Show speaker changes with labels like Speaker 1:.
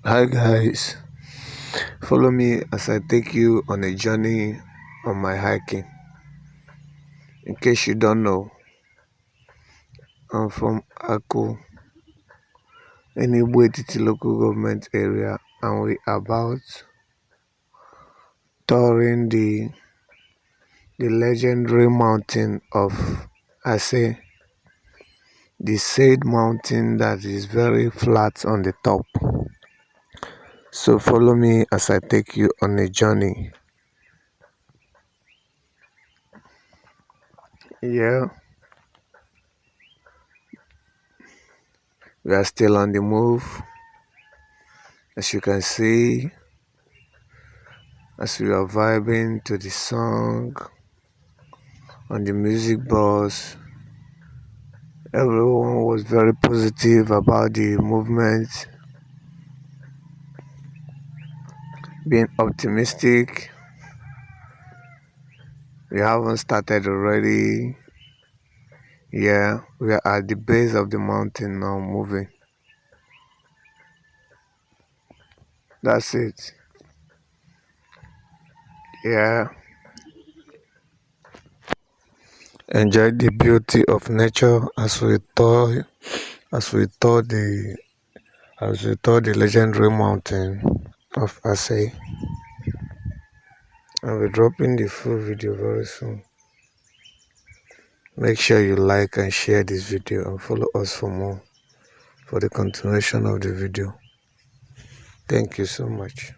Speaker 1: Hi guys, follow me as I take you on a journey on my hiking. In case you don't know, I'm from Aku, Enibwetiti local government area, and we are about touring the legendary mountain of Ase, the said mountain that is very flat on the top. So follow me as I take you on a journey. Yeah, we are still on the move. As you can see, as we are vibing to the song on the music box, everyone was very positive about the movement, being optimistic. We haven't started already. Yeah, we are at the base of the mountain now, moving. That's it. Yeah, enjoy the beauty of nature as we tour the legendary mountain of Asay. I'll be dropping the full video very soon. Make sure you like and share this video and follow us for the continuation of the video. Thank you so much.